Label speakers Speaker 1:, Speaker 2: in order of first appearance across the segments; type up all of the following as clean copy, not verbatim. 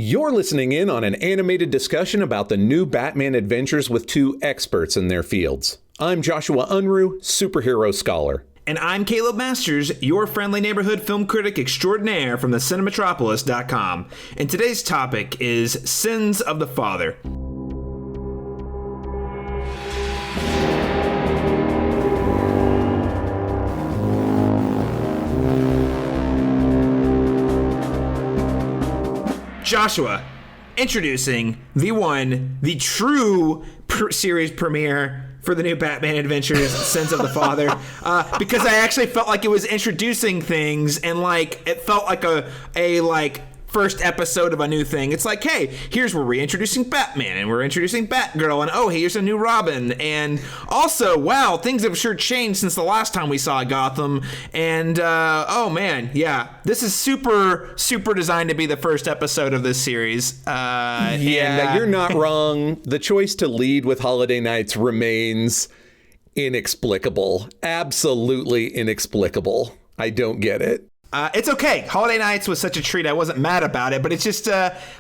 Speaker 1: You're listening in on an animated discussion about the new Batman adventures with two experts in their fields. I'm Joshua Unruh, superhero scholar.
Speaker 2: And I'm Caleb Masters, your friendly neighborhood film critic extraordinaire from the Cinematropolis.com. And today's topic is Sins of the Father. Joshua, introducing the one, the true series premiere for the new Batman Adventures, Sins of the Father, because I actually felt like it was introducing things and like it felt like a first episode of a new thing. It's like, hey, here's where we're introducing Batman and we're introducing Batgirl and oh, here's a new Robin. And also, wow, things have sure changed since the last time we saw Gotham. And oh man, yeah, this is super designed to be the first episode of this series.
Speaker 1: You're not wrong. The choice to lead with Holiday Nights remains inexplicable. Absolutely inexplicable. I don't get it.
Speaker 2: It's okay. Holiday Nights was such a treat. I wasn't mad about it, but it's just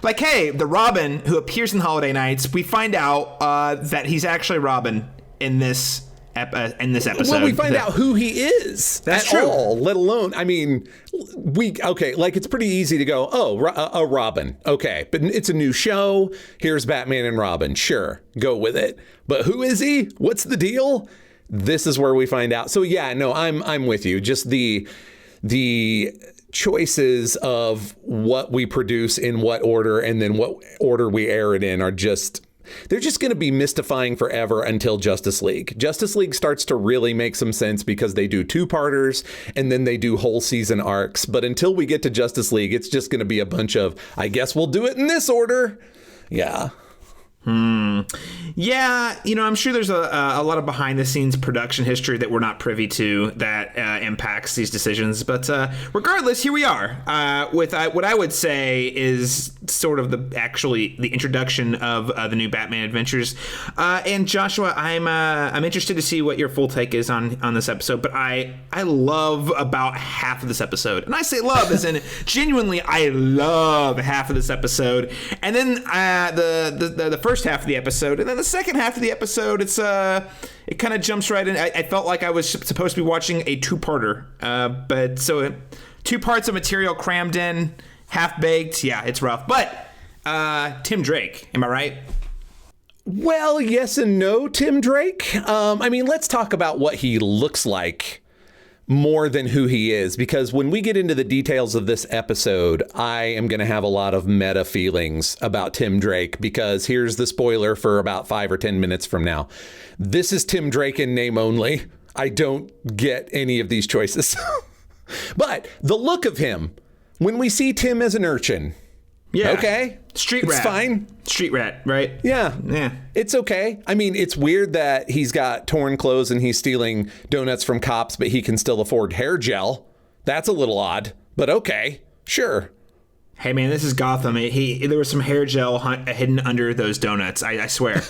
Speaker 2: like, hey, the Robin who appears in Holiday Nights, we find out that he's actually Robin in this episode.
Speaker 1: Well, we find out who he is.
Speaker 2: That's
Speaker 1: at
Speaker 2: true.
Speaker 1: all, let alone, I mean, it's pretty easy to go, a Robin. Okay, but it's a new show. Here's Batman and Robin. Sure, go with it. But who is he? What's the deal? This is where we find out. So yeah, no, I'm with you. Just the choices of what we produce in what order and then what order we air it in they're just going to be mystifying forever until Justice League. Justice League starts to really make some sense because they do two-parters and then they do whole season arcs. But until we get to Justice League, it's just going to be a bunch of, I guess we'll do it in this order. Yeah.
Speaker 2: Yeah, I'm sure there's a lot of behind-the-scenes production history that we're not privy to that impacts these decisions. But regardless, here we are with what I would say is sort of the introduction of the new Batman Adventures. And Joshua, I'm interested to see what your full take is on this episode. But I love about half of this episode, and I say love as in genuinely, I love half of this episode, and then the first half of the episode, and then the second half of the episode, it kind of jumps right in. I felt like I was supposed to be watching a two-parter, but so 2 parts of material crammed in, half-baked. Yeah, it's rough. But Tim Drake, am I right?
Speaker 1: Well, yes and no, Tim Drake. Let's talk about what he looks like more than who he is, because when we get into the details of this episode, I am going to have a lot of meta feelings about Tim Drake, because here's the spoiler for about 5 or 10 minutes from now. This is Tim Drake in name only. I don't get any of these choices. But the look of him, when we see Tim as an urchin,
Speaker 2: yeah,
Speaker 1: okay,
Speaker 2: street rat,
Speaker 1: it's fine.
Speaker 2: Street rat, right?
Speaker 1: Yeah, it's okay. I mean, it's weird that he's got torn clothes and he's stealing donuts from cops, but he can still afford hair gel. That's a little odd, but okay, sure.
Speaker 2: Hey man, this is Gotham. There was some hair gel hidden under those donuts. I swear.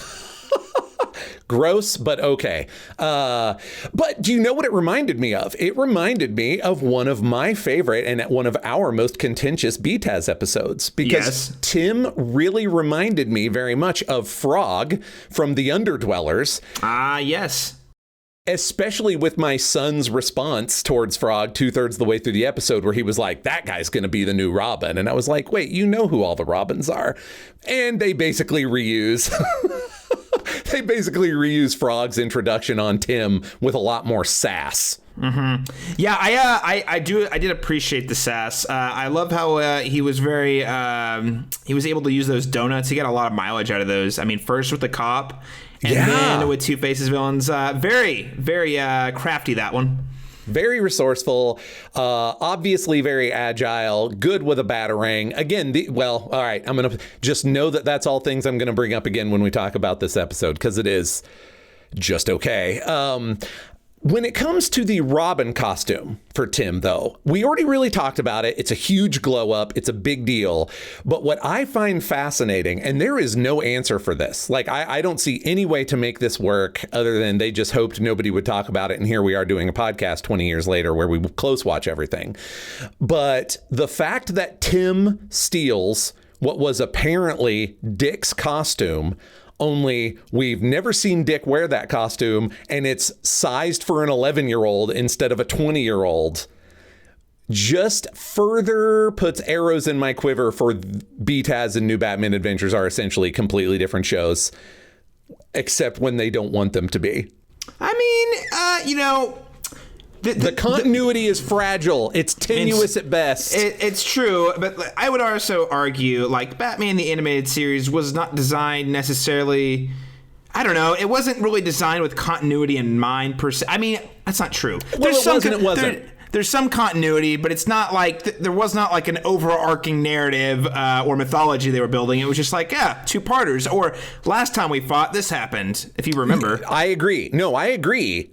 Speaker 1: Gross, but okay. But do you know what it reminded me of? It reminded me of one of my favorite and one of our most contentious BTAS episodes, because yes, Tim really reminded me very much of Frog from The Underdwellers.
Speaker 2: Yes.
Speaker 1: Especially with my son's response towards Frog 2/3 of the way through the episode, where he was like, that guy's going to be the new Robin. And I was like, wait, you know who all the Robins are. And they basically reuse... They basically reuse Frog's introduction on Tim with a lot more sass.
Speaker 2: Mm-hmm. Yeah, I did appreciate the sass. I love how he was he was able to use those donuts. He got a lot of mileage out of those. I mean, first with the cop, and then with Two Faces villains. Very, very crafty, that one.
Speaker 1: Very resourceful, obviously very agile, good with a batarang. Again, all right, I'm going to just know that that's all things I'm going to bring up again when we talk about this episode, because it is just okay. When it comes to the Robin costume for Tim, though, we already really talked about it. It's a huge glow up. It's a big deal. But what I find fascinating, and there is no answer for this, like I don't see any way to make this work other than they just hoped nobody would talk about it. And here we are doing a podcast 20 years later where we close watch everything. But the fact that Tim steals what was apparently Dick's costume, only we've never seen Dick wear that costume, and it's sized for an 11-year-old instead of a 20-year-old. Just further puts arrows in my quiver for BTAS and New Batman Adventures are essentially completely different shows, except when they don't want them to be.
Speaker 2: I mean,
Speaker 1: the continuity is fragile. It's tenuous at best.
Speaker 2: It's true, but I would also argue, like, Batman the Animated Series was not designed necessarily... I don't know. It wasn't really designed with continuity in mind, per se. I mean, that's not true.
Speaker 1: Well, it wasn't.
Speaker 2: There's some continuity, but it's not like there was not like an overarching narrative or mythology they were building. It was just like, yeah, two-parters. Or last time we fought, this happened, if you remember.
Speaker 1: I agree. No, I agree.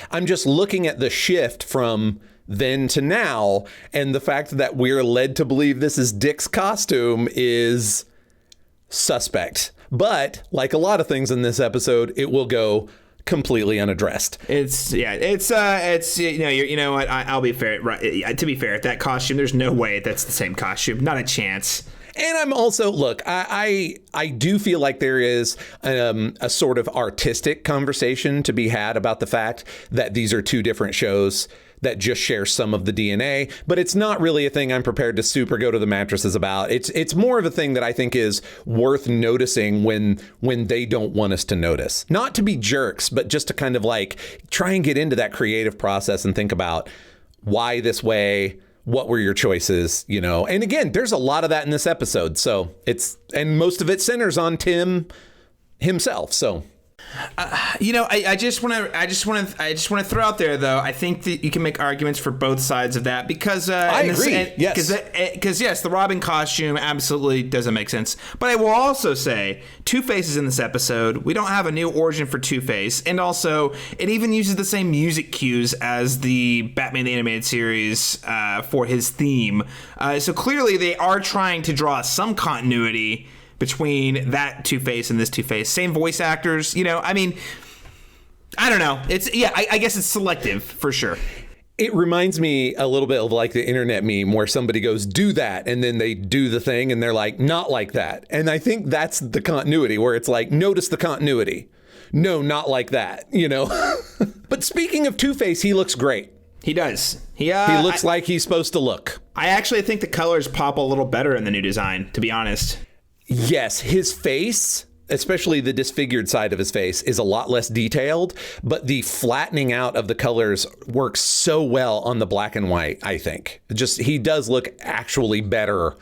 Speaker 1: I'm just looking at the shift from then to now, and the fact that we're led to believe this is Dick's costume is suspect. But like a lot of things in this episode, it will go completely unaddressed.
Speaker 2: It's you know what, I'll be fair. Right, to be fair, that costume, there's no way that's the same costume. Not a chance.
Speaker 1: And I'm also, look, I do feel like there is a sort of artistic conversation to be had about the fact that these are two different shows that just share some of the DNA, but it's not really a thing I'm prepared to super go to the mattresses about. It's more of a thing that I think is worth noticing when they don't want us to notice. Not to be jerks, but just to kind of like try and get into that creative process and think about why this way, what were your choices, you know? And again, there's a lot of that in this episode. So and most of it centers on Tim himself. So
Speaker 2: I just want to throw out there, though, I think that you can make arguments for both sides of that, because
Speaker 1: I agree. Yes,
Speaker 2: because yes, the Robin costume absolutely doesn't make sense. But I will also say Two-Face is in this episode. We don't have a new origin for Two-Face, and also it even uses the same music cues as the Batman the Animated Series for his theme. So clearly they are trying to draw some continuity between that Two-Face and this Two-Face. Same voice actors, I mean, I don't know. I guess it's selective for sure.
Speaker 1: It reminds me a little bit of like the internet meme where somebody goes, do that, and then they do the thing and they're like, not like that. And I think that's the continuity, where it's like, notice the continuity. No, not like that, But speaking of Two-Face, he looks great.
Speaker 2: He does. He
Speaker 1: looks like he's supposed to look.
Speaker 2: I actually think the colors pop a little better in the new design, to be honest.
Speaker 1: Yes, his face, especially the disfigured side of his face, is a lot less detailed, but the flattening out of the colors works so well on the black and white, I think. He does look actually better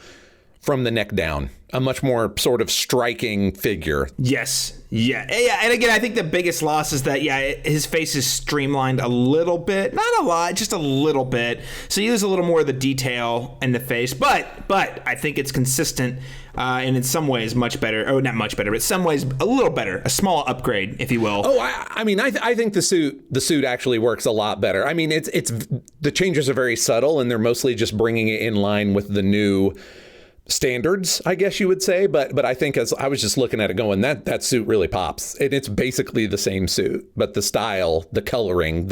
Speaker 1: from the neck down. A much more sort of striking figure.
Speaker 2: Yes. Yeah. And again, I think the biggest loss is that, his face is streamlined a little bit. Not a lot, just a little bit. So you lose a little more of the detail in the face. But I think it's consistent and in some ways much better. Oh, not much better, but in some ways a little better. A small upgrade, if you will.
Speaker 1: Oh, I mean, I think the suit actually works a lot better. I mean, it's the changes are very subtle, and they're mostly just bringing it in line with the new standards, I guess you would say, but I think as I was just looking at it going, that suit really pops, and it's basically the same suit, but the style, the coloring,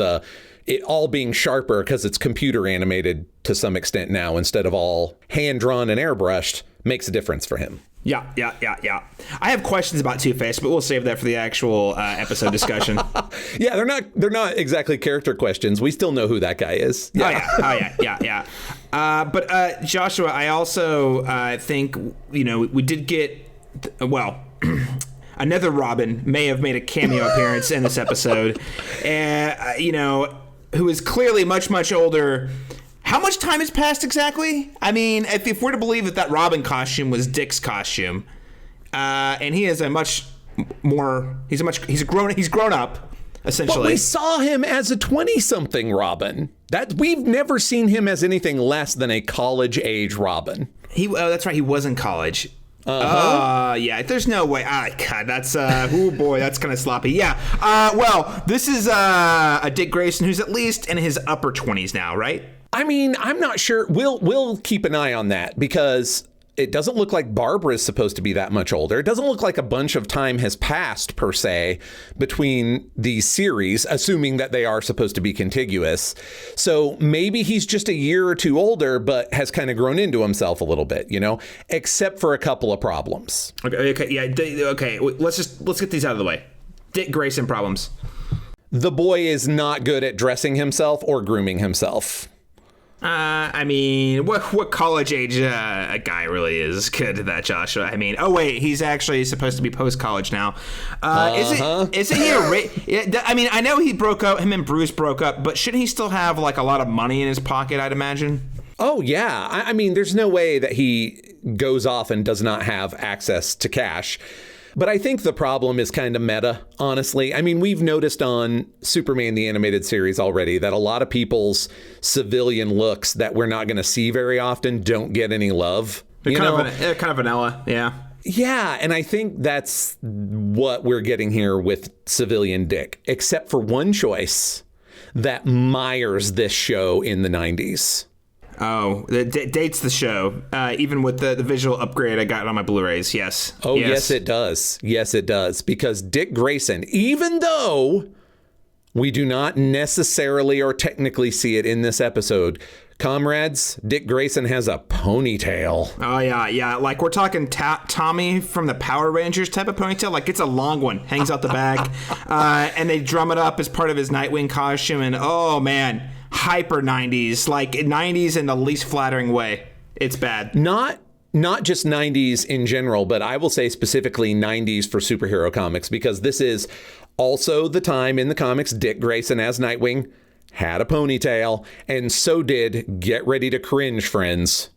Speaker 1: it all being sharper because it's computer animated to some extent now instead of all hand drawn and airbrushed makes a difference for him.
Speaker 2: Yeah. I have questions about Two-Face, but we'll save that for the actual episode discussion.
Speaker 1: Yeah, they're not exactly character questions. We still know who that guy is.
Speaker 2: Yeah. Oh yeah. But Joshua, I also think we did get another Robin may have made a cameo appearance in this episode, who is clearly much older. How much time has passed exactly? I mean, if we're to believe that Robin costume was Dick's costume, and he is he's grown up, essentially.
Speaker 1: But we saw him as a 20-something Robin. We've never seen him as anything less than a college-age Robin.
Speaker 2: That's right. He was in college. Yeah, there's no way. God, that's that's kind of sloppy. Yeah. This is a Dick Grayson who's at least in his upper 20s now, right?
Speaker 1: I mean, I'm not sure. We'll keep an eye on that, because it doesn't look like Barbara is supposed to be that much older. It doesn't look like a bunch of time has passed, per se, between these series, assuming that they are supposed to be contiguous. So maybe he's just a year or two older, but has kind of grown into himself a little bit, except for a couple of problems.
Speaker 2: Okay. Let's get these out of the way. Dick Grayson problems.
Speaker 1: The boy is not good at dressing himself or grooming himself.
Speaker 2: What college age a guy really is good at that, Joshua? He's actually supposed to be post-college now. Isn't he I know him and Bruce broke up, but shouldn't he still have like a lot of money in his pocket, I'd imagine?
Speaker 1: Oh, yeah. There's no way that he goes off and does not have access to cash. But I think the problem is kind of meta, honestly. We've noticed on Superman the Animated Series already that a lot of people's civilian looks that we're not going to see very often don't get any love.
Speaker 2: They're kind of vanilla, yeah.
Speaker 1: Yeah, and I think that's what we're getting here with civilian Dick, except for one choice that mires this show in the 90s.
Speaker 2: Oh, it dates the show, even with the visual upgrade I got on my Blu-rays, yes.
Speaker 1: Oh, yes, it does. Yes, it does. Because Dick Grayson, even though we do not necessarily or technically see it in this episode, comrades, Dick Grayson has a ponytail.
Speaker 2: Oh, yeah. Like, we're talking Tommy from the Power Rangers type of ponytail. Like, it's a long one, hangs out the back. And they drum it up as part of his Nightwing costume. And, oh, man, hyper 90s, like 90s in the least flattering way. It's bad.
Speaker 1: Not just 90s in general, but I will say specifically 90s for superhero comics, because this is also the time in the comics Dick Grayson as Nightwing had a ponytail, and so did, get ready to cringe, friends,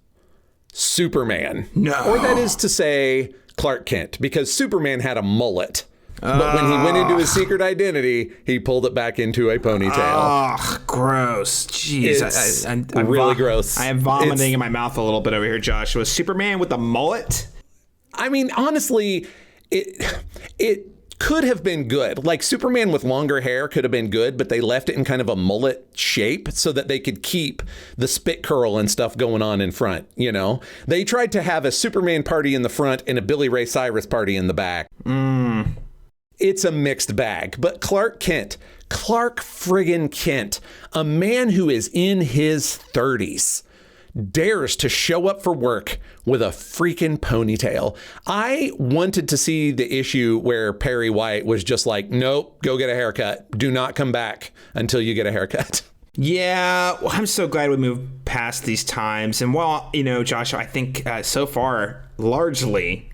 Speaker 1: Superman.
Speaker 2: No.
Speaker 1: Or that is to say, Clark Kent, because Superman had a mullet. But when he went into his secret identity, he pulled it back into a ponytail.
Speaker 2: Oh, gross. Jeez.
Speaker 1: I'm really gross.
Speaker 2: I am vomiting in my mouth a little bit over here, Joshua. Superman with a mullet?
Speaker 1: Honestly, it could have been good. Like, Superman with longer hair could have been good, but they left it in kind of a mullet shape so that they could keep the spit curl and stuff going on in front, They tried to have a Superman party in the front and a Billy Ray Cyrus party in the back. It's a mixed bag. But Clark friggin' Kent, a man who is in his 30s, dares to show up for work with a freaking ponytail. I wanted to see the issue where Perry White was just like, nope, go get a haircut. Do not come back until you get a haircut.
Speaker 2: Yeah, well, I'm so glad we moved past these times. And while, Joshua, I think so far, largely,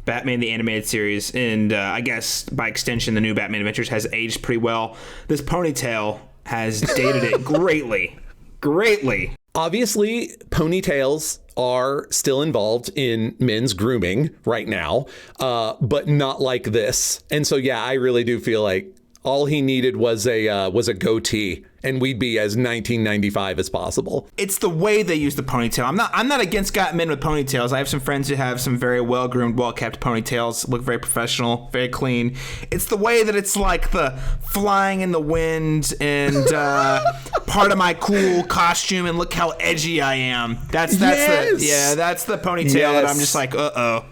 Speaker 2: Batman the Animated Series, and I guess by extension, the new Batman Adventures has aged pretty well. This ponytail has dated it greatly.
Speaker 1: Obviously, ponytails are still involved in men's grooming right now, but not like this. And so, yeah, I really do feel like all he needed was a goatee, and we'd be as 1995 as possible.
Speaker 2: It's the way they use the ponytail. I'm not against men with ponytails. I have some friends who have some very well groomed, well kept ponytails, look very professional, very clean. It's the way that it's like the flying in the wind and part of my cool costume, and look how edgy I am. That's the ponytail that I'm just like, uh-oh.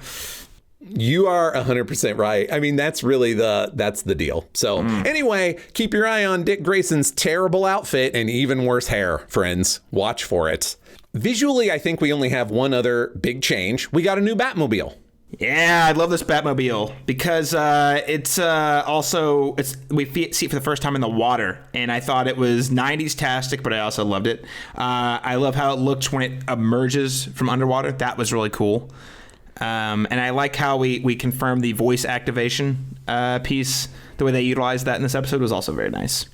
Speaker 1: You are 100% right. That's really that's the deal. So anyway, keep your eye on Dick Grayson's terrible outfit and even worse hair, friends. Watch for it. Visually, I think we only have one other big change. We got a new Batmobile.
Speaker 2: Yeah, I love this Batmobile because we see it for the first time in the water, and I thought it was 90s-tastic, but I also loved it. I love how it looked when it emerges from underwater. That was really cool. And I like how we confirmed the voice activation piece. The way they utilized that in this episode was also very nice.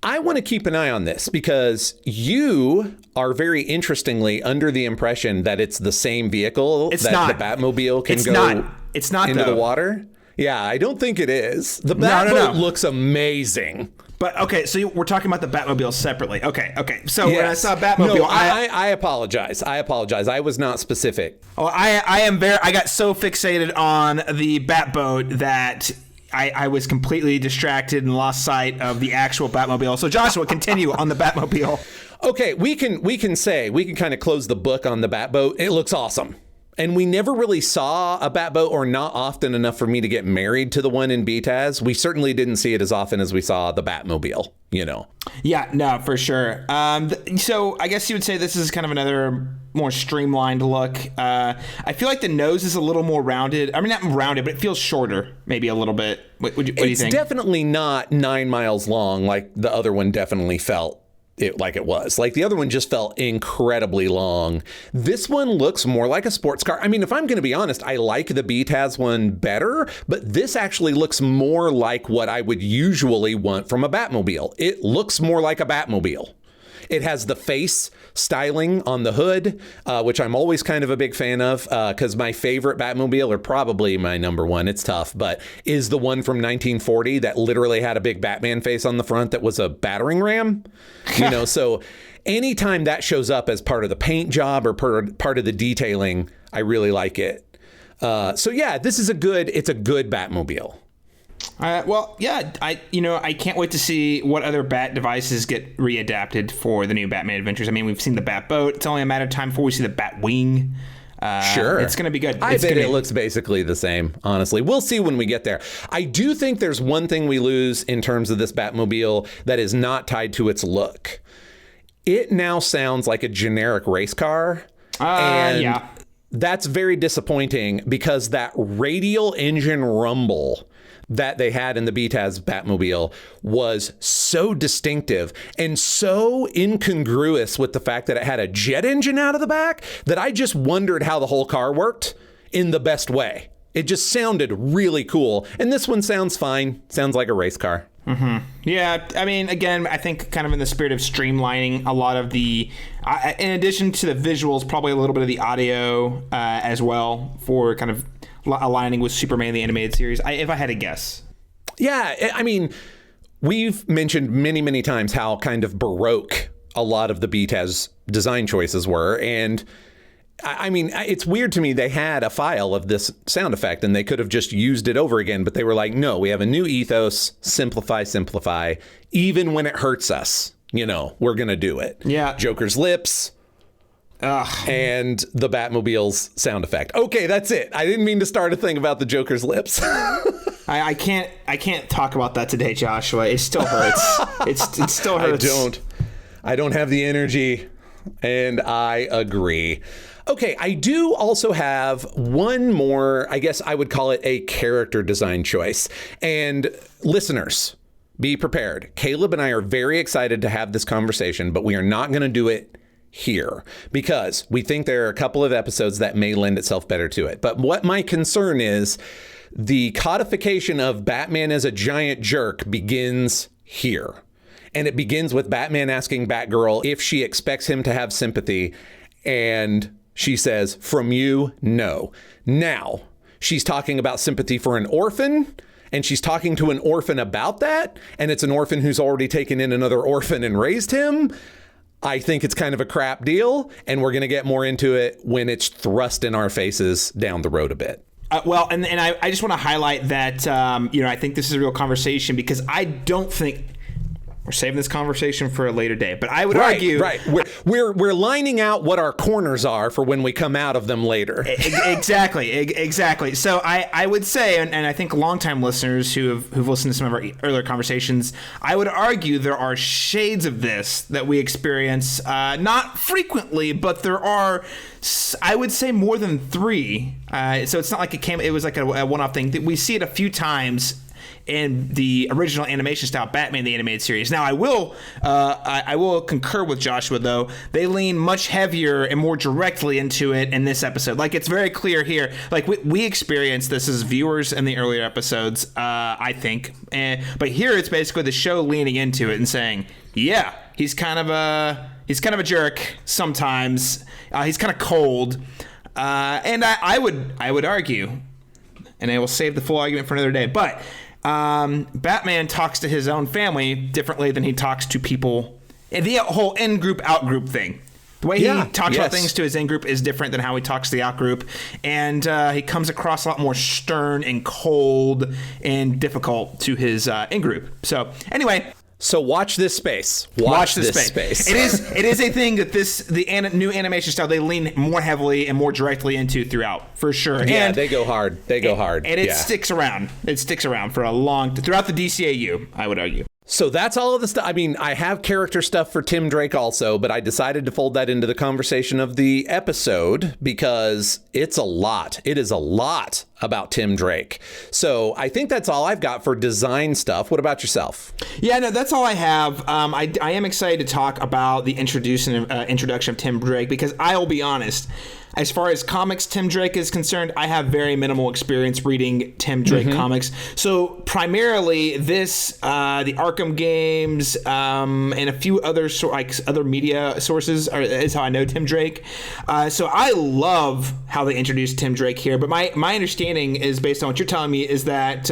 Speaker 1: I want to keep an eye on this because you are very interestingly under the impression that it's the same vehicle the Batmobile can go
Speaker 2: It's not
Speaker 1: into the water. Yeah, I don't think it is. The Batmobile looks amazing.
Speaker 2: But okay, so we're talking about the Batmobile separately. Okay. So when I saw Batmobile,
Speaker 1: I apologize. I was not specific.
Speaker 2: Oh, I got so fixated on the Batboat that I was completely distracted and lost sight of the actual Batmobile. So Joshua, continue on the Batmobile.
Speaker 1: Okay, we can kind of close the book on the Batboat. It looks awesome. And we never really saw a Batboat, or not often enough for me to get married to the one in BTAS. We certainly didn't see it as often as we saw the Batmobile, you know.
Speaker 2: Yeah, no, for sure. So I guess you would say this is kind of another more streamlined look. I feel like the nose is a little more rounded. I mean, not rounded, but it feels shorter, maybe a little bit. What do you think?
Speaker 1: It's definitely not 9 miles long like the other one definitely felt. Like it was. Like the other one just felt incredibly long. This one looks more like a sports car. I mean, if I'm going to be honest, I like the BTAS one better, but this actually looks more like what I would usually want from a Batmobile. It looks more like a Batmobile. It has the face styling on the hood, which I'm always kind of a big fan of, because my favorite Batmobile, or probably my number one, it's tough, but is the one from 1940 that literally had a big Batman face on the front that was a battering ram. You know, so anytime that shows up as part of the paint job or part of the detailing, I really like it. So yeah, it's a good Batmobile.
Speaker 2: Well, yeah, I can't wait to see what other Bat devices get readapted for the new Batman Adventures. I mean, we've seen the Batboat. It's only a matter of time before we see the Batwing.
Speaker 1: Sure.
Speaker 2: It's going to be good.
Speaker 1: I bet it looks basically the same, honestly. We'll see when we get there. I do think there's one thing we lose in terms of this Batmobile that is not tied to its look. It now sounds like a generic race car.
Speaker 2: Yeah.
Speaker 1: That's very disappointing because that radial engine rumble that they had in the BTAS Batmobile was so distinctive and so incongruous with the fact that it had a jet engine out of the back that I just wondered how the whole car worked in the best way. It just sounded really cool. And this one sounds fine. Sounds like a race car.
Speaker 2: Mm-hmm. Yeah, I mean, again, I think kind of in the spirit of streamlining a lot of the, in addition to the visuals, probably a little bit of the audio as well for kind of aligning with Superman the Animated Series, if I had to guess.
Speaker 1: Yeah, I mean, we've mentioned many, many times how kind of Baroque a lot of the BTAS design choices were. And I mean, it's weird to me. They had a file of this sound effect and they could have just used it over again. But they were like, no, we have a new ethos. Simplify. Even when it hurts us, you know, we're going to do it.
Speaker 2: Yeah.
Speaker 1: Joker's lips.
Speaker 2: Ugh.
Speaker 1: And the Batmobile's sound effect. Okay, that's it. I didn't mean to start a thing about the Joker's lips.
Speaker 2: I can't talk about that today, Joshua. It still hurts. It still hurts.
Speaker 1: I don't have the energy, and I agree. Okay, I do also have one more, I guess I would call it a character design choice. And listeners, be prepared. Caleb and I are very excited to have this conversation, but we are not going to do it here because we think there are a couple of episodes that may lend itself better to it. But what my concern is, the codification of Batman as a giant jerk begins here. And it begins with Batman asking Batgirl if she expects him to have sympathy. And she says, from you, no. Now, she's talking about sympathy for an orphan. And she's talking to an orphan about that. And it's an orphan who's already taken in another orphan and raised him. I think it's kind of a crap deal, and we're going to get more into it when it's thrust in our faces down the road a bit.
Speaker 2: Well, and I just want to highlight that, I think this is a real conversation because I don't think we're saving this conversation for a later day, but I would argue...
Speaker 1: Right, we're lining out what our corners are for when we come out of them later.
Speaker 2: Exactly. So I would say, and I think longtime listeners who've listened to some of our earlier conversations, I would argue there are shades of this that we experience, not frequently, but there are, I would say, more than 3. So it's not like it was like a one-off thing. We see it a few times in the original animation style Batman the Animated Series. Now, I will concur with Joshua, though. They lean much heavier and more directly into it in this episode. Like, it's very clear here. Like, we experienced this as viewers in the earlier episodes, I think. But here, it's basically the show leaning into it and saying, yeah, he's kind of a jerk sometimes. He's kind of cold. And I would argue, and I will save the full argument for another day, but Batman talks to his own family differently than he talks to people. The whole in-group, out-group thing. The way he talks about things to his in-group is different than how he talks to the out-group. And he comes across a lot more stern and cold and difficult to his in-group. So, anyway.
Speaker 1: So watch this space.
Speaker 2: Watch this space. It is a thing that the new animation style they lean more heavily and more directly into throughout, for sure.
Speaker 1: Yeah,
Speaker 2: and
Speaker 1: they go hard. And
Speaker 2: it sticks around. It sticks around for throughout the DCAU, I would argue.
Speaker 1: So that's all of the stuff. I mean, I have character stuff for Tim Drake also, but I decided to fold that into the conversation of the episode because it's a lot. It is a lot about Tim Drake. So I think that's all I've got for design stuff. What about yourself?
Speaker 2: Yeah, no, that's all I have. I am excited to talk about the introduction of Tim Drake because I will be honest. As far as comics Tim Drake is concerned, I have very minimal experience reading Tim Drake comics. So primarily this, the Arkham games, and a few other other media sources is how I know Tim Drake. So I love how they introduced Tim Drake here. But my understanding is, based on what you're telling me, is that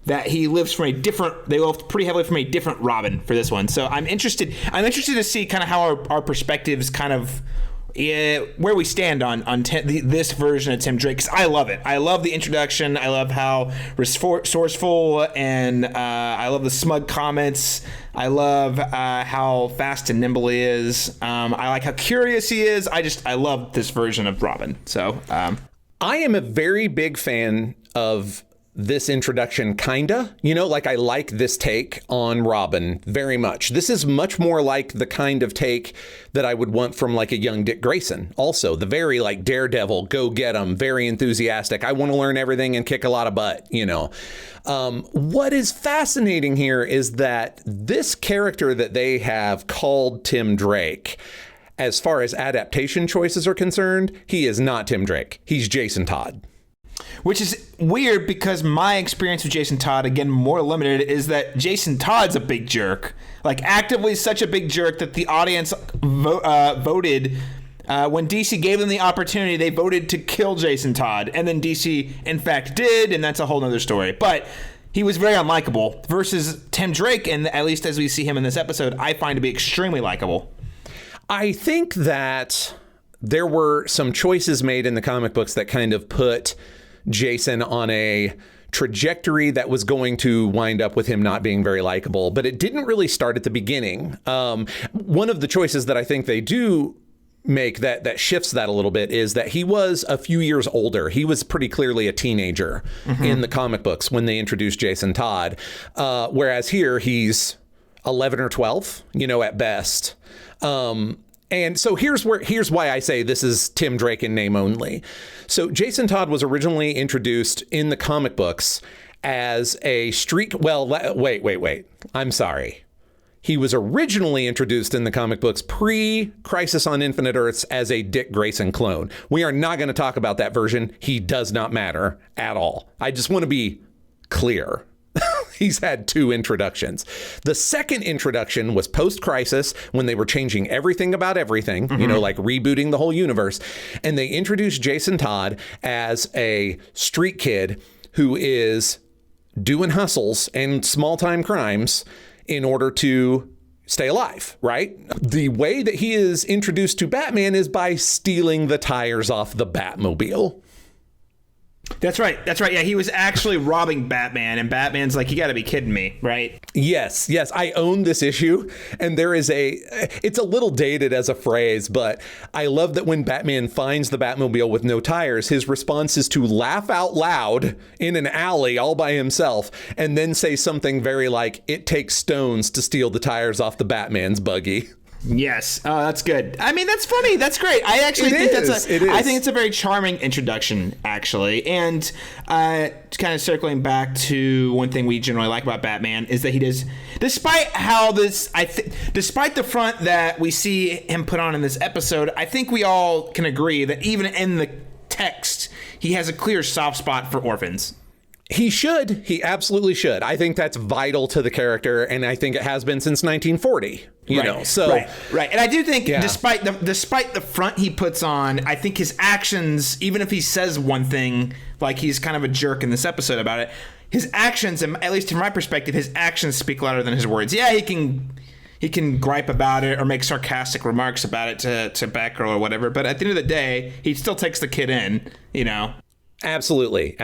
Speaker 2: that he lives from they live pretty heavily from a different Robin for this one. So I'm interested to see kind of how our perspectives kind of. Where we stand on this version of Tim Drake, because I love it. I love the introduction. I love how resourceful, and I love the smug comments. I love how fast and nimble he is. I like how curious he is. I love this version of Robin. So
Speaker 1: I am a very big fan of this introduction, kinda, like I like this take on Robin very much. This is much more like the kind of take that I would want from like a young Dick Grayson. Also, the very like daredevil, go get 'em, very enthusiastic. I want to learn everything and kick a lot of butt, What is fascinating here is that this character that they have called Tim Drake, as far as adaptation choices are concerned, he is not Tim Drake. He's Jason Todd.
Speaker 2: Which is weird because my experience with Jason Todd, again, more limited, is that Jason Todd's a big jerk. Like, actively such a big jerk that the audience voted. When DC gave them the opportunity, they voted to kill Jason Todd. And then DC, in fact, did, and that's a whole other story. But he was very unlikable versus Tim Drake, and at least as we see him in this episode, I find to be extremely likable.
Speaker 1: I think that there were some choices made in the comic books that kind of put Jason on a trajectory that was going to wind up with him not being very likable, but it didn't really start at the beginning. One of the choices that I think they do make that shifts that a little bit is that he was a few years older. He was pretty clearly a teenager in the comic books when they introduced Jason Todd, whereas here he's 11 or 12, at best. And so here's why I say this is Tim Drake in name only. So Jason Todd was originally introduced in the comic books as a street. Well, wait. I'm sorry. He was originally introduced in the comic books pre-Crisis on Infinite Earths as a Dick Grayson clone. We are not going to talk about that version. He does not matter at all. I just want to be clear. He's had two introductions. The second introduction was post-Crisis when they were changing everything about everything, like rebooting the whole universe. And they introduced Jason Todd as a street kid who is doing hustles and small-time crimes in order to stay alive, right? The way that he is introduced to Batman is by stealing the tires off the Batmobile.
Speaker 2: That's right. Yeah, he was actually robbing Batman, and Batman's like, you got to be kidding me, right?
Speaker 1: Yes. I own this issue, and it's a little dated as a phrase, but I love that when Batman finds the Batmobile with no tires, his response is to laugh out loud in an alley all by himself, and then say something very like, it takes stones to steal the tires off the Batman's buggy.
Speaker 2: Yes. Oh, that's good. I mean, that's funny. That's great. I actually think I think it's a very charming introduction, actually. And kind of circling back to one thing we generally like about Batman is that he does, despite the front that we see him put on in this episode, I think we all can agree that even in the text, he has a clear soft spot for orphans.
Speaker 1: He should. He absolutely should. I think that's vital to the character, and I think it has been since 1940. Right.
Speaker 2: And I do think, despite the front he puts on, I think his actions, even if he says one thing, like he's kind of a jerk in this episode about it, his actions, and at least from my perspective, his actions speak louder than his words. Yeah, he can gripe about it or make sarcastic remarks about it to Batgirl or whatever, but at the end of the day, he still takes the kid in, Absolutely.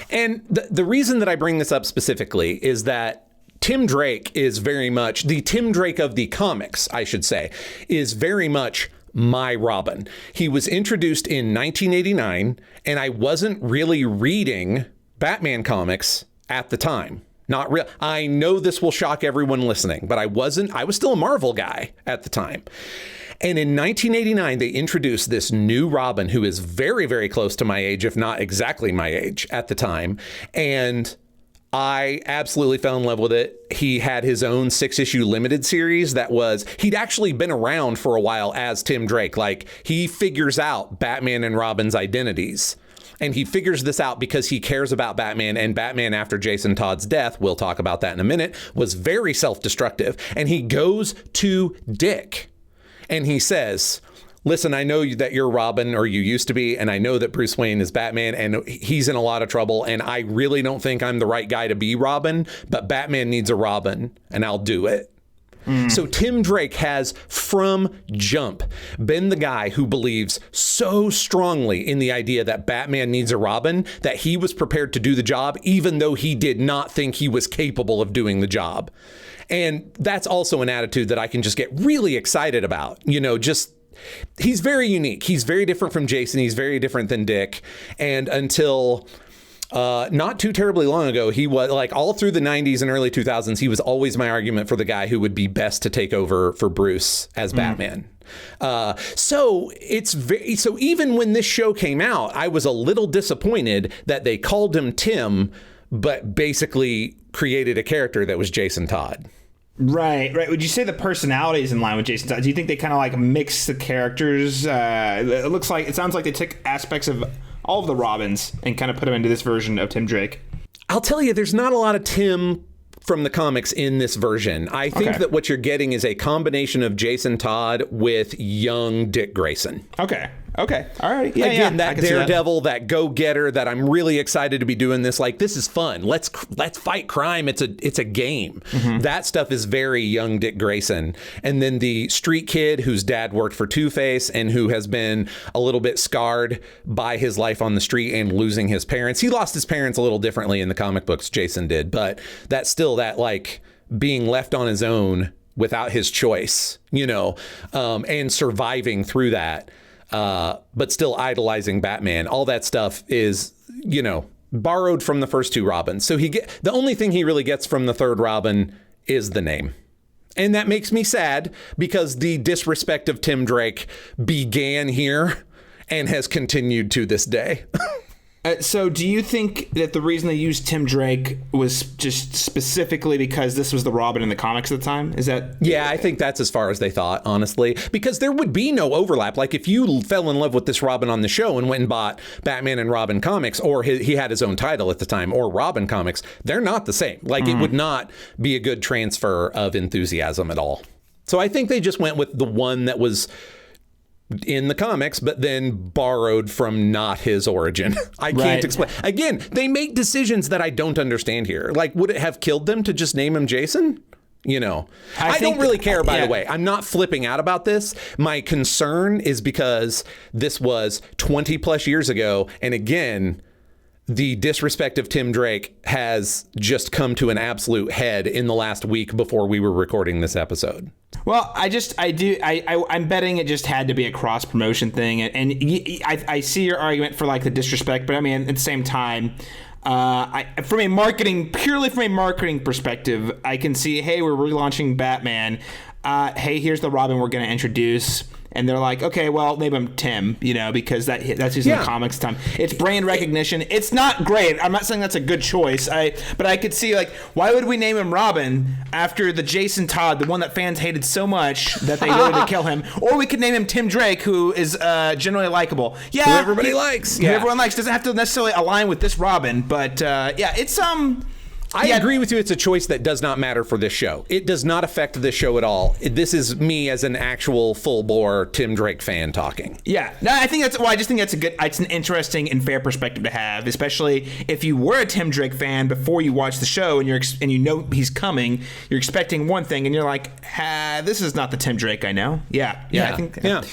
Speaker 1: And the reason that I bring this up specifically is that Tim Drake is very much the Tim Drake of the comics, I should say, is very much my Robin. He was introduced in 1989, and I wasn't really reading Batman comics at the time. Not real. I know this will shock everyone listening, but I was still a Marvel guy at the time. And in 1989, they introduced this new Robin who is very, very close to my age, if not exactly my age at the time. And I absolutely fell in love with it. He had his own 6-issue limited series he'd actually been around for a while as Tim Drake. Like, he figures out Batman and Robin's identities. And he figures this out because he cares about Batman, and Batman, after Jason Todd's death, we'll talk about that in a minute, was very self-destructive. And he goes to Dick and he says, listen, I know that you're Robin, or you used to be, and I know that Bruce Wayne is Batman, and he's in a lot of trouble, and I really don't think I'm the right guy to be Robin, but Batman needs a Robin, and I'll do it. So Tim Drake has, from jump, been the guy who believes so strongly in the idea that Batman needs a Robin that he was prepared to do the job, even though he did not think he was capable of doing the job. And that's also an attitude that I can just get really excited about. He's very unique. He's very different from Jason. He's very different than Dick. And until not too terribly long ago, he was, like, all through the 90s and early 2000s, he was always my argument for the guy who would be best to take over for Bruce as Batman. So even when this show came out, I was a little disappointed that they called him Tim, but basically created a character that was Jason Todd.
Speaker 2: Right. Would you say the personality is in line with Jason Todd? Do you think they kind of like mix the characters? It sounds like they took aspects of all of the Robins and kind of put them into this version of Tim Drake.
Speaker 1: I'll tell you, there's not a lot of Tim from the comics in this version. I think that what you're getting is a combination of Jason Todd with young Dick Grayson.
Speaker 2: Okay. All right. Yeah,
Speaker 1: Again, that daredevil, that go-getter, that I'm really excited to be doing this. Like, this is fun. Let's fight crime. It's a game. Mm-hmm. That stuff is very young Dick Grayson. And then the street kid whose dad worked for Two-Face and who has been a little bit scarred by his life on the street and losing his parents. He lost his parents a little differently in the comic books, Jason did. But that's still that, like, being left on his own without his choice, and surviving through that. But still idolizing Batman. All that stuff is, borrowed from the first two Robins. So the only thing he really gets from the third Robin is the name. And that makes me sad because the disrespect of Tim Drake began here and has continued to this day.
Speaker 2: So do you think that the reason they used Tim Drake was just specifically because this was the Robin in the comics at the time? Is that...
Speaker 1: Yeah, I think that's as far as they thought, honestly, because there would be no overlap. Like, if you fell in love with this Robin on the show and went and bought Batman and Robin comics, or he had his own title at the time, or Robin comics, they're not the same. Like, It would not be a good transfer of enthusiasm at all. So I think they just went with the one that was in the comics, but then borrowed from not his origin. I can't explain. Again, they make decisions that I don't understand here. Like, would it have killed them to just name him Jason? I don't really care, by the way. I'm not flipping out about this. My concern is because this was 20 plus years ago. And again, the disrespect of Tim Drake has just come to an absolute head in the last week before we were recording this episode.
Speaker 2: Well, I'm betting it just had to be a cross promotion thing. And I see your argument for, like, the disrespect, but I mean, at the same time, from a marketing perspective, I can see, hey, we're relaunching Batman. Hey, here's the Robin we're going to introduce. And they're like, okay, well, name him Tim, because that's using the comics time. It's brand recognition. It's not great. I'm not saying that's a good choice. But I could see, like, why would we name him Robin after the Jason Todd, the one that fans hated so much that they wanted to kill him? Or we could name him Tim Drake, who is generally likable. Yeah,
Speaker 1: who everybody likes.
Speaker 2: Who everyone likes. Doesn't have to necessarily align with this Robin, but it's
Speaker 1: I agree with you. It's a choice that does not matter for this show. It does not affect this show at all. This is me as an actual full-bore Tim Drake fan talking.
Speaker 2: Yeah. No, I just think it's an interesting and fair perspective to have, especially if you were a Tim Drake fan before you watch the show and you know he's coming, you're expecting one thing and you're like, this is not the Tim Drake I know. Yeah. I think.
Speaker 1: Yeah.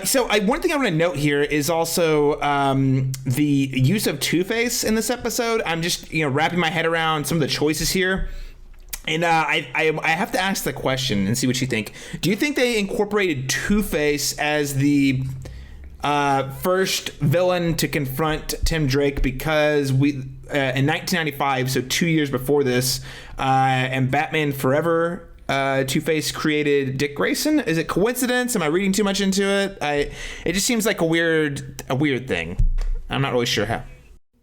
Speaker 2: So one thing I want to note here is also the use of Two-Face in this episode. I'm just wrapping my head around some of the choices here. And I have to ask the question and see what you think. Do you think they incorporated Two-Face as the first villain to confront Tim Drake because in 1995, so 2 years before this, and Batman Forever, Two-Face created Dick Grayson? Is it coincidence? Am I reading too much into it? It just seems like a weird thing. I'm not really sure how.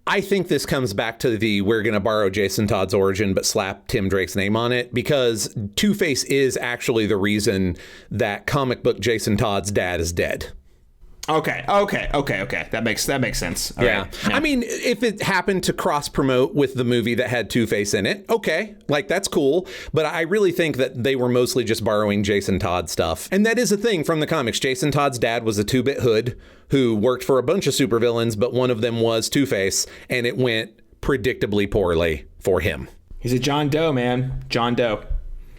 Speaker 1: I think this comes back to we're going to borrow Jason Todd's origin, but slap Tim Drake's name on it, because Two-Face is actually the reason that comic book Jason Todd's dad is dead.
Speaker 2: Okay. That makes sense. All
Speaker 1: yeah.
Speaker 2: right. Yeah.
Speaker 1: I mean, if it happened to cross promote with the movie that had Two-Face in it, okay, like that's cool. But I really think that they were mostly just borrowing Jason Todd stuff. And that is a thing from the comics. Jason Todd's dad was a 2-bit hood who worked for a bunch of supervillains, but one of them was Two-Face, and it went predictably poorly for him.
Speaker 2: He's a John Doe, man. John Doe.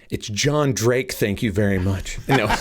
Speaker 1: It's John Drake, thank you very much. No,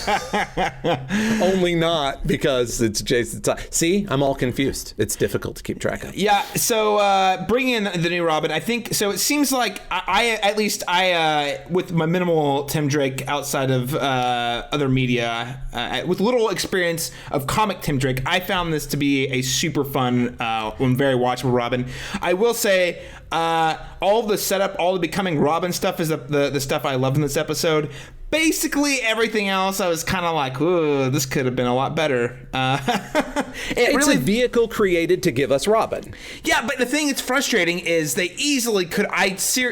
Speaker 1: only not because it's Jason Todd. See, I'm all confused. It's difficult to keep track of.
Speaker 2: Yeah, so bring in the new Robin. I think, so it seems like I with my minimal Tim Drake outside of other media, with little experience of comic Tim Drake, I found this to be a super fun and very watchable Robin. I will say, all the setup, all the becoming Robin stuff is the stuff I love in this episode. Basically everything else I was kind of like, ooh, this could have been a lot better. It's really
Speaker 1: a vehicle created to give us Robin.
Speaker 2: Yeah, but the thing that's frustrating is they easily could,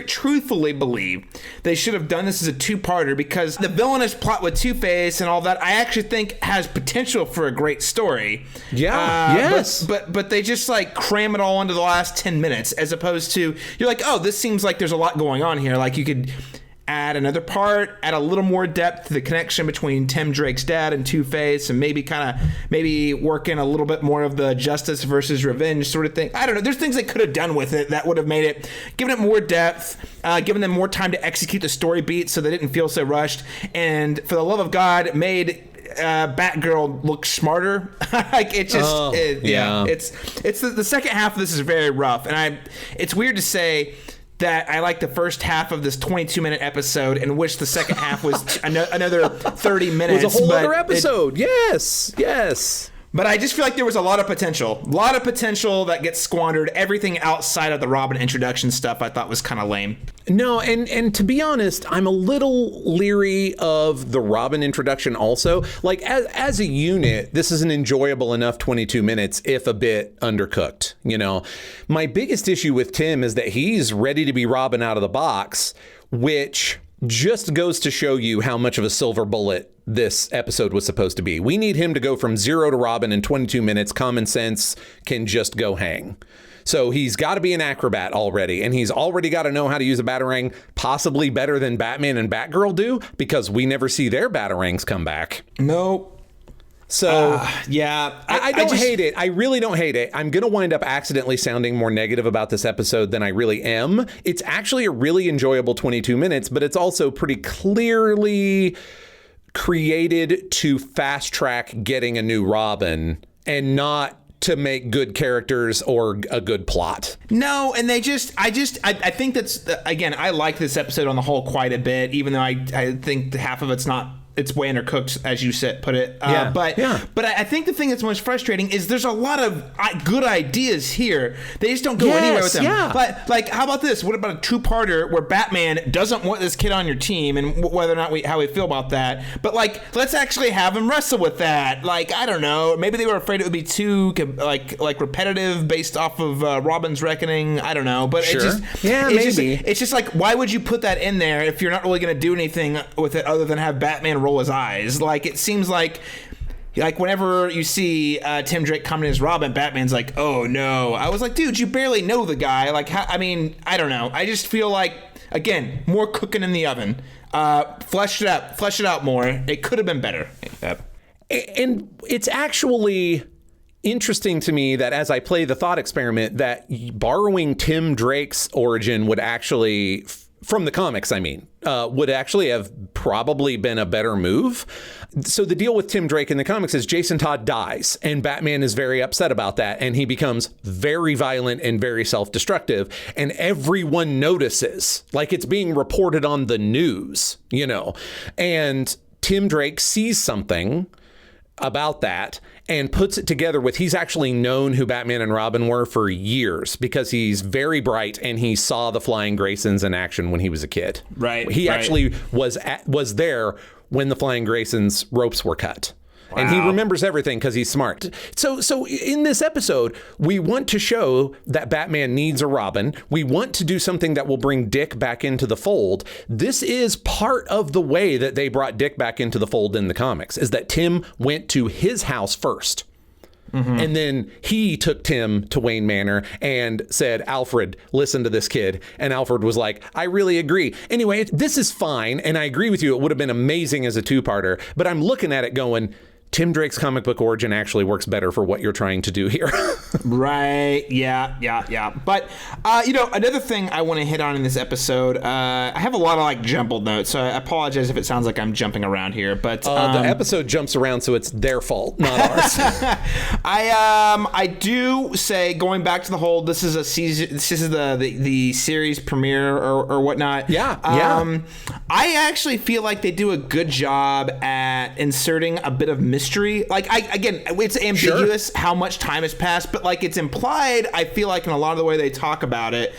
Speaker 2: truthfully believe they should have done this as a two-parter, because the villainous plot with Two-Face and all that, I actually think has potential for a great story.
Speaker 1: Yeah, yes.
Speaker 2: But they just like cram it all into the last 10 minutes, as opposed to, you're like, oh, this seems like there's a lot going on here. Like you could add another part, add a little more depth to the connection between Tim Drake's dad and Two-Face, and maybe work in a little bit more of the justice versus revenge sort of thing. I don't know. There's things they could have done with it that would have made it, given it more depth, given them more time to execute the story beats so they didn't feel so rushed, and for the love of God, made Batgirl look smarter. Like it just, it's the second half of this is very rough, and it's weird to say that I like the first half of this 22-minute episode and wish the second half was another 30 minutes.
Speaker 1: It was a whole other episode. Yes.
Speaker 2: But I just feel like there was a lot of potential. That gets squandered. Everything outside of the Robin introduction stuff I thought was kind of lame.
Speaker 1: No, and to be honest, I'm a little leery of the Robin introduction also. Like, as a unit, this is an enjoyable enough 22 minutes, if a bit undercooked, you know. My biggest issue with Tim is that he's ready to be Robin out of the box, which just goes to show you how much of a silver bullet this episode was supposed to be. We need him to go from 0 to Robin in 22 minutes. Common sense can just go hang. So he's got to be an acrobat already, and he's already got to know how to use a batarang possibly better than Batman and Batgirl do, because we never see their batarangs come back.
Speaker 2: Nope.
Speaker 1: So,
Speaker 2: yeah.
Speaker 1: I don't hate it. I really don't hate it. I'm going to wind up accidentally sounding more negative about this episode than I really am. It's actually a really enjoyable 22 minutes, but it's also pretty clearly created to fast track getting a new Robin and not to make good characters or a good plot.
Speaker 2: No, and I think that's, again, I like this episode on the whole quite a bit, even though I think half of it's way undercooked, as you put it. But I think the thing that's most frustrating is there's a lot of good ideas here. They just don't go anywhere with them.
Speaker 1: Yeah.
Speaker 2: But like, how about this? What about a two-parter where Batman doesn't want this kid on your team, and whether or not how we feel about that? But like, let's actually have him wrestle with that. Like, I don't know. Maybe they were afraid it would be too like repetitive based off of Robin's Reckoning. I don't know. But it's just like, why would you put that in there if you're not really going to do anything with it other than have Batman roll his eyes? Like, it seems like whenever you see Tim Drake coming as Robin, Batman's like, oh no. I was like, dude, you barely know the guy. Like, I don't know. I just feel like, again, more cooking in the oven. Flesh it out more. It could have been better.
Speaker 1: And it's actually interesting to me that as I play the thought experiment, that borrowing Tim Drake's origin would actually from the comics, I mean, would actually have probably been a better move. So the deal with Tim Drake in the comics is Jason Todd dies, and Batman is very upset about that, and he becomes very violent and very self-destructive, and everyone notices, like it's being reported on the news, and Tim Drake sees something about that and puts it together with he's actually known who Batman and Robin were for years because he's very bright and he saw the Flying Graysons in action when he was a kid.
Speaker 2: Right.
Speaker 1: He actually was there when the Flying Graysons ropes were cut. Wow. And he remembers everything because he's smart. So in this episode, we want to show that Batman needs a Robin. We want to do something that will bring Dick back into the fold. This is part of the way that they brought Dick back into the fold in the comics, is that Tim went to his house first. Mm-hmm. And then he took Tim to Wayne Manor and said, Alfred, listen to this kid. And Alfred was like, I really agree. Anyway, this is fine. And I agree with you. It would have been amazing as a two-parter. But I'm looking at it going, Tim Drake's comic book origin actually works better for what you're trying to do here.
Speaker 2: Right. Yeah. But, another thing I want to hit on in this episode, I have a lot of jumbled notes, so I apologize if it sounds like I'm jumping around here. But
Speaker 1: the episode jumps around, so it's their fault, not ours.
Speaker 2: I do say, going back to the whole, this is the series premiere or whatnot.
Speaker 1: Yeah.
Speaker 2: I actually feel like they do a good job at inserting a bit of mystery. It's ambiguous how much time has passed, but it's implied, I feel like, in a lot of the way they talk about it,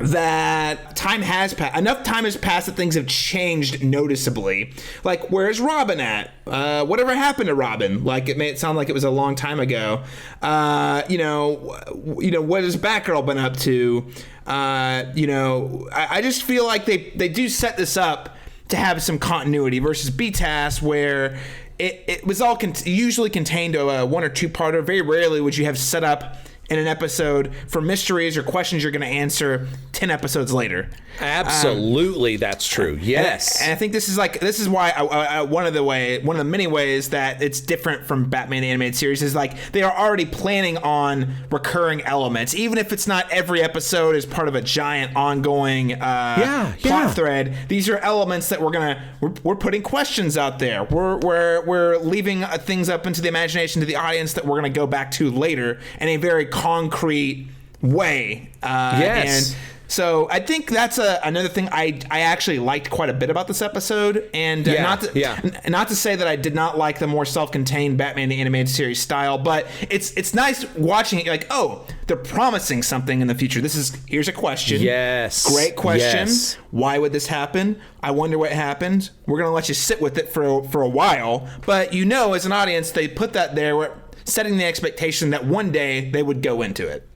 Speaker 2: that time has passed. Enough time has passed that things have changed noticeably. Where's Robin at? Whatever happened to Robin? It made it sound like it was a long time ago. What has Batgirl been up to? I just feel like they do set this up to have some continuity versus BTAS, where it was all usually contained to a one or two parter. Very rarely would you have set up in an episode for mysteries or questions you're going to answer 10 episodes later.
Speaker 1: Absolutely, that's true. Yes,
Speaker 2: and I think this is why one of the many ways that it's different from Batman the Animated Series is they are already planning on recurring elements, even if it's not every episode is part of a giant ongoing plot thread. These are elements that we're putting questions out there. We're leaving things up into the imagination to the audience that we're gonna go back to later in a very concrete way.
Speaker 1: Yes.
Speaker 2: And so I think that's another thing I actually liked quite a bit about this episode, and not to say that I did not like the more self-contained Batman the Animated Series style, but it's nice watching it. They're promising something in the future. Here's a question.
Speaker 1: Yes,
Speaker 2: great question.
Speaker 1: Yes.
Speaker 2: Why would this happen? I wonder what happened. We're gonna let you sit with it for a while, but as an audience, they put that there, setting the expectation that one day they would go into it.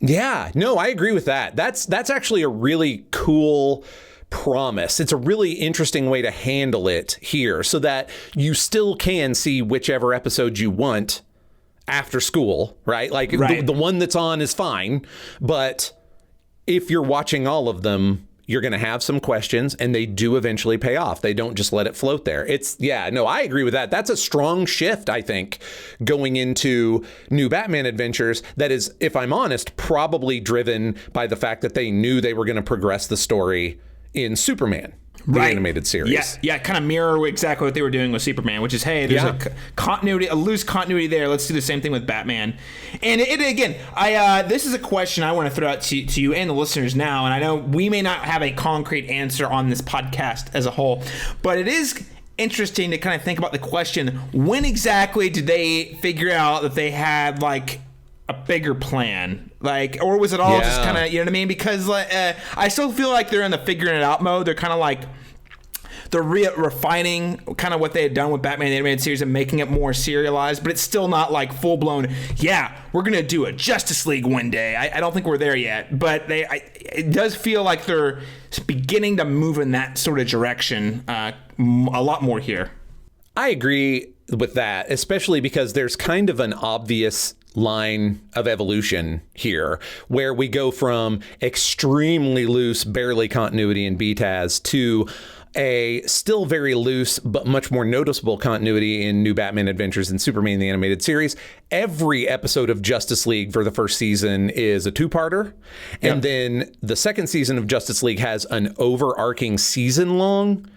Speaker 1: Yeah, no, I agree with that. That's actually a really cool promise. It's a really interesting way to handle it here so that you still can see whichever episode you want after school, right? The one that's on is fine, but if you're watching all of them, you're going to have some questions, and they do eventually pay off. They don't just let it float there. I agree with that. That's a strong shift, I think, going into new Batman adventures that is, if I'm honest, probably driven by the fact that they knew they were going to progress the story in Superman, the animated series.
Speaker 2: Yeah, kind of mirror exactly what they were doing with Superman, which is, hey, there's a loose continuity there. Let's do the same thing with Batman. And this is a question I want to throw out to you and the listeners now, and I know we may not have a concrete answer on this podcast as a whole, but it is interesting to kind of think about the question, when exactly did they figure out that they had a bigger plan? Or was it all just kind of, you know what I mean? Because I still feel like they're in the figuring it out mode. They're kind of they're refining kind of what they had done with Batman the Animated Series and making it more serialized, but it's still not full blown, we're going to do a Justice League one day. I don't think we're there yet, but it does feel like they're beginning to move in that sort of direction a lot more here.
Speaker 1: I agree with that, especially because there's kind of an obvious line of evolution here where we go from extremely loose, barely continuity in BTAS to a still very loose but much more noticeable continuity in New Batman Adventures and Superman the Animated Series. Every episode of Justice League for the first season is a two-parter. And then the second season of Justice League has an overarching season-long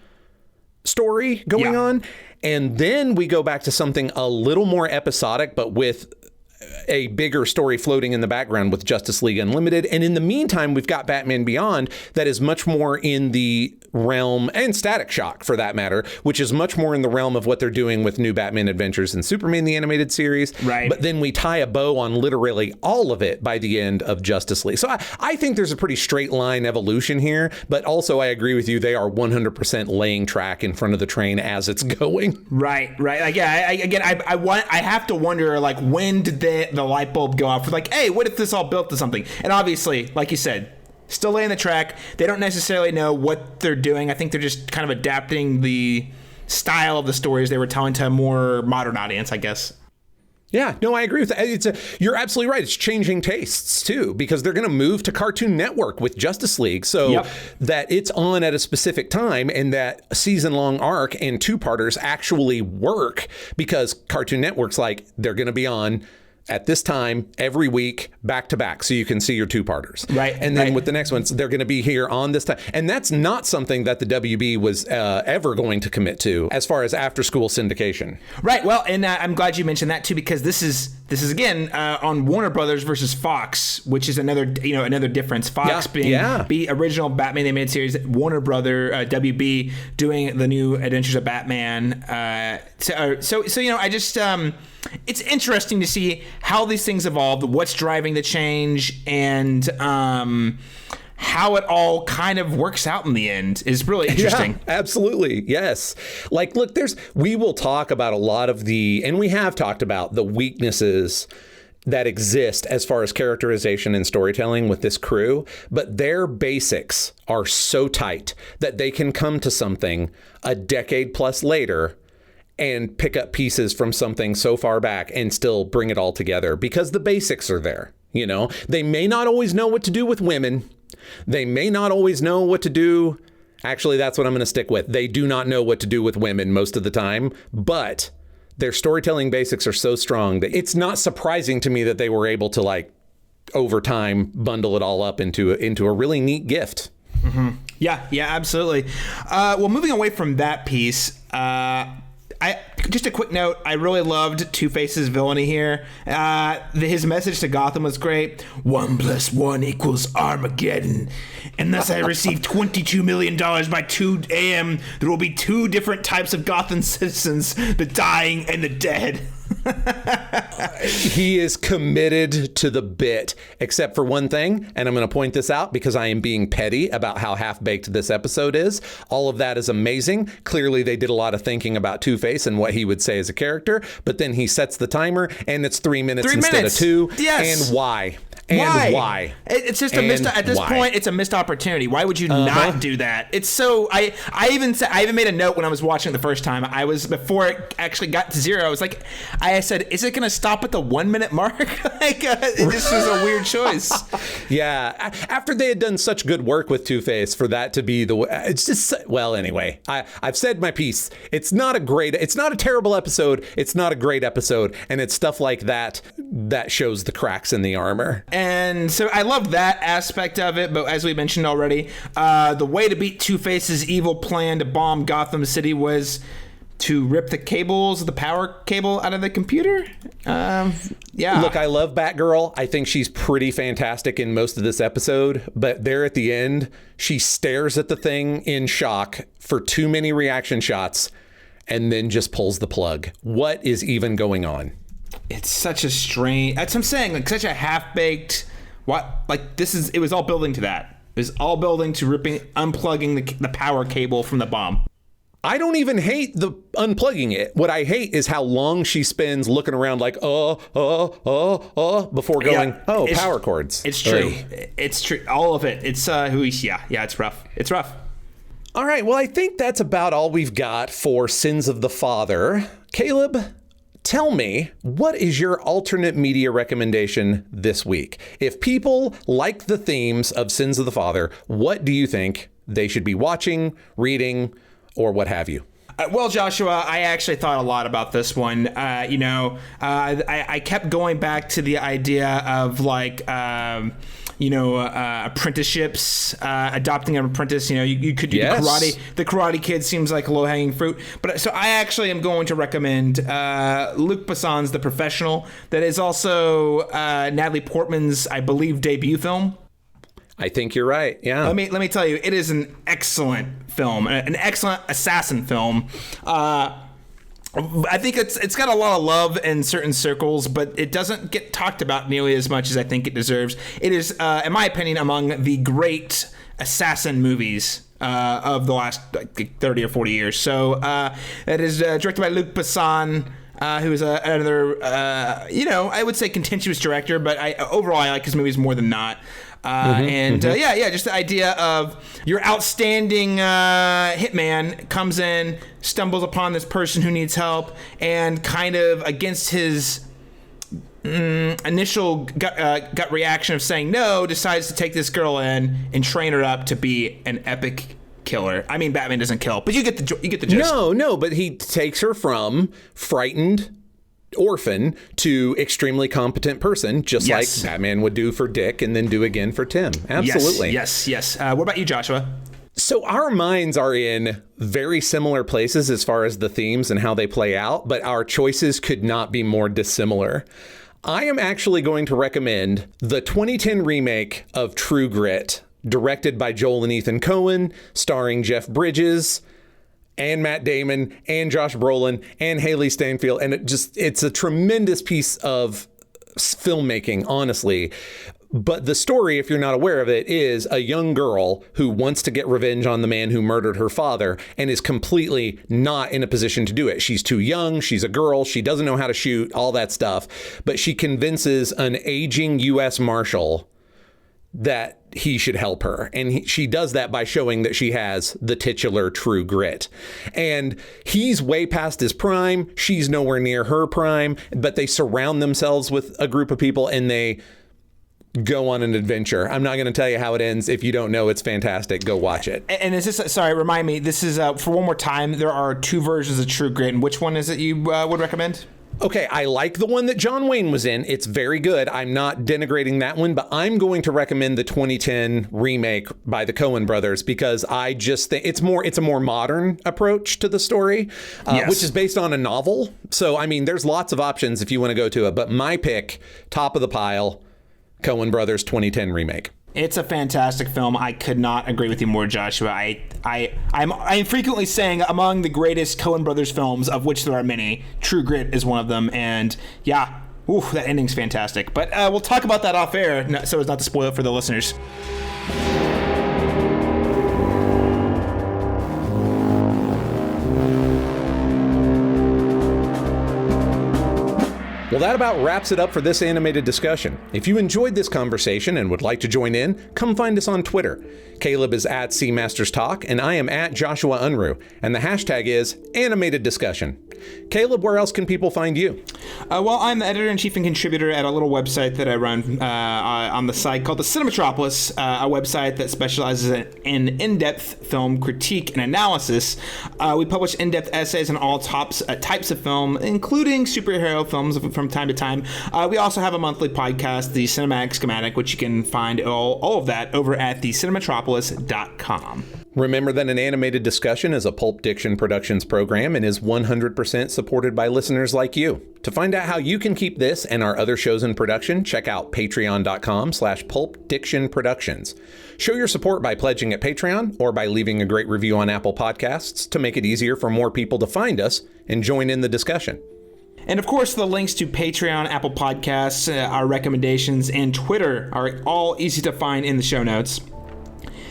Speaker 1: story going on. And then we go back to something a little more episodic, but with a bigger story floating in the background with Justice League Unlimited. And in the meantime, we've got Batman Beyond that is much more in the realm, and Static Shock for that matter, which is much more in the realm of what they're doing with New Batman Adventures and Superman the Animated Series.
Speaker 2: Right.
Speaker 1: But then we tie a bow on literally all of it by the end of Justice League. So I think there's a pretty straight line evolution here, but also I agree with you. They are 100% laying track in front of the train as it's going.
Speaker 2: Right. Like, I have to wonder, like, when did the light bulb go off? Like, hey, what if this all built to something? And obviously, like you said, still laying the track. They don't necessarily know what they're doing. I think they're just kind of adapting the style of the stories they were telling to a more modern audience, I guess.
Speaker 1: Yeah, no, I agree with that. You're absolutely right. It's changing tastes, too, because they're going to move to Cartoon Network with Justice League. So that it's on at a specific time and that season-long arc and two-parters actually work because Cartoon Network's like, they're going to be on at this time every week back to back so you can see your two-parters.
Speaker 2: Right.
Speaker 1: And then with the next ones, they're going to be here on this time. And that's not something that the WB was ever going to commit to as far as after-school syndication.
Speaker 2: Right. Well, and I'm glad you mentioned that, too, because this is again on Warner Brothers versus Fox, which is another difference. Fox being the original Batman the Animated Series, Warner Brother WB doing the new Adventures of Batman. So I just it's interesting to see how these things evolved, what's driving the change, and how it all kind of works out in the end is really interesting.
Speaker 1: Yeah, absolutely. Yes. Like, look, we will talk about a lot of and we have talked about the weaknesses that exist as far as characterization and storytelling with this crew, but their basics are so tight that they can come to something a decade plus later and pick up pieces from something so far back and still bring it all together because the basics are there. You know, they may not always know what to do with women. They may not always know what to do. Actually, that's what I'm going to stick with. They do not know what to do with women most of the time, but their storytelling basics are so strong that it's not surprising to me that they were able to, like, over time, bundle it all up into a really neat gift.
Speaker 2: Mm-hmm. Yeah, absolutely. Well, moving away from that piece, just a quick note, I really loved Two-Face's villainy here. His message to Gotham was great. 1 + 1 = Armageddon. Unless I receive $22 million by 2 a.m., there will be 2 different types of Gotham citizens, the dying and the dead.
Speaker 1: He is committed to the bit, except for one thing, and I'm going to point this out because I am being petty about how half-baked this episode is. All of that is amazing. Clearly, they did a lot of thinking about Two-Face and what he would say as a character, but then he sets the timer, and it's 3 minutes instead of 2.
Speaker 2: Yes.
Speaker 1: And why? And why?
Speaker 2: It's just at this point, it's a missed opportunity. Why would you not do that? It's so, I even made a note when I was watching it the first time. Before it actually got to 0, I said, is it going to stop at the 1 minute mark? It just was a weird choice.
Speaker 1: Yeah. After they had done such good work with Two-Face for that to be it's just, well, anyway, I've said my piece. It's not a terrible episode. It's not a great episode. And it's stuff like that shows the cracks in the armor.
Speaker 2: And so I love that aspect of it, but as we mentioned already, the way to beat Two-Face's evil plan to bomb Gotham City was to rip the power cable out of the computer. Yeah.
Speaker 1: Look, I love Batgirl. I think she's pretty fantastic in most of this episode, but there at the end, she stares at the thing in shock for too many reaction shots and then just pulls the plug. What is even going on?
Speaker 2: It's such a strange. That's what I'm saying. Like, such a half-baked. It was all building to that. It was all building to unplugging the power cable from the bomb.
Speaker 1: I don't even hate the unplugging it. What I hate is how long she spends looking around like, before going, power cords.
Speaker 2: It's true. It's true. All of it. It's it's rough. It's rough.
Speaker 1: All right. Well, I think that's about all we've got for Sins of the Father. Caleb, tell me, what is your alternate media recommendation this week? If people like the themes of Sins of the Father, what do you think they should be watching, reading, or what have you?
Speaker 2: Well, Joshua, I actually thought a lot about this one. I kept going back to the idea of like, apprenticeships, adopting an apprentice. You could do karate. The Karate Kid seems like low-hanging fruit. But so I actually am going to recommend Luc Besson's The Professional. That is also Natalie Portman's, I believe, debut film.
Speaker 1: I think you're right. Yeah.
Speaker 2: Let me tell you, it is an excellent film, an excellent assassin film. I think it's got a lot of love in certain circles, but it doesn't get talked about nearly as much as I think it deserves. It is, in my opinion, among the great assassin movies of the last 30 or 40 years. So it is directed by Luc Besson, who is another, I would say contentious director, but overall I like his movies more than not. Just the idea of your outstanding hitman comes in, stumbles upon this person who needs help, and kind of against his initial gut reaction of saying no, decides to take this girl in and train her up to be an epic killer. I mean, Batman doesn't kill, but you get the gist.
Speaker 1: No, but he takes her from frightened orphan to extremely competent person, just like Batman would do for Dick and then do again for Tim. Absolutely.
Speaker 2: Yes. What about you, Joshua?
Speaker 1: So our minds are in very similar places as far as the themes and how they play out, but our choices could not be more dissimilar. I am actually going to recommend the 2010 remake of True Grit, directed by Joel and Ethan Coen, starring Jeff Bridges and Matt Damon and Josh Brolin and Haley Steinfeld. And it's a tremendous piece of filmmaking, honestly. But the story, if you're not aware of it, is a young girl who wants to get revenge on the man who murdered her father and is completely not in a position to do it. She's too young. She's a girl. She doesn't know how to shoot, all that stuff. But she convinces an aging U.S. Marshal that he should help her. And she does that by showing that she has the titular True Grit. And he's way past his prime. She's nowhere near her prime. But they surround themselves with a group of people and they go on an adventure. I'm not going to tell you how it ends. If you don't know, it's fantastic. Go watch it.
Speaker 2: And is this, sorry, remind me, this is, for one more time, there are two versions of True Grit. And which one is it you would recommend?
Speaker 1: Okay, I like the one that John Wayne was in. It's very good. I'm not denigrating that one, but I'm going to recommend the 2010 remake by the Coen brothers because I just think it's a more modern approach to the story, which is based on a novel. So, I mean, there's lots of options if you want to go to it, but my pick, top of the pile, Coen brothers 2010 remake.
Speaker 2: It's a fantastic film. I could not agree with you more, Joshua. I'm frequently saying among the greatest Coen Brothers films, of which there are many, True Grit is one of them. And yeah, that ending's fantastic. But we'll talk about that off air, so as not to spoil it for the listeners.
Speaker 1: Well, that about wraps it up for this animated discussion. If you enjoyed this conversation and would like to join in, come find us on Twitter. Caleb is at CMastersTalk, and I am at Joshua Unruh, and the hashtag is Animated Discussion. Caleb, where else can people find you?
Speaker 2: Well, I'm the editor-in-chief and contributor at a little website that I run on the site called the Cinematropolis, a website that specializes in in-depth film critique and analysis. We publish in-depth essays on all types of film, including superhero films from time to time. We also have a monthly podcast, the Cinematic Schematic, which you can find all of that over at thecinematropolis.com.
Speaker 1: Remember that an animated discussion is a Pulp Diction Productions program and is 100% supported by listeners like you. To find out how you can keep this and our other shows in production, check out patreon.com/pulpdictionproductions. Show your support by pledging at Patreon or by leaving a great review on Apple Podcasts to make it easier for more people to find us and join in the discussion.
Speaker 2: And of course, the links to Patreon, Apple Podcasts, our recommendations, and Twitter are all easy to find in the show notes.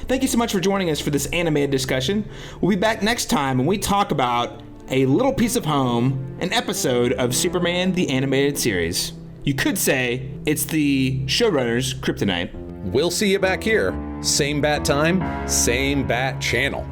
Speaker 2: Thank you so much for joining us for this animated discussion. We'll be back next time when we talk about A Little Piece of Home, an episode of Superman the Animated Series. You could say it's the showrunner's kryptonite.
Speaker 1: We'll see you back here. Same bat time, same bat channel.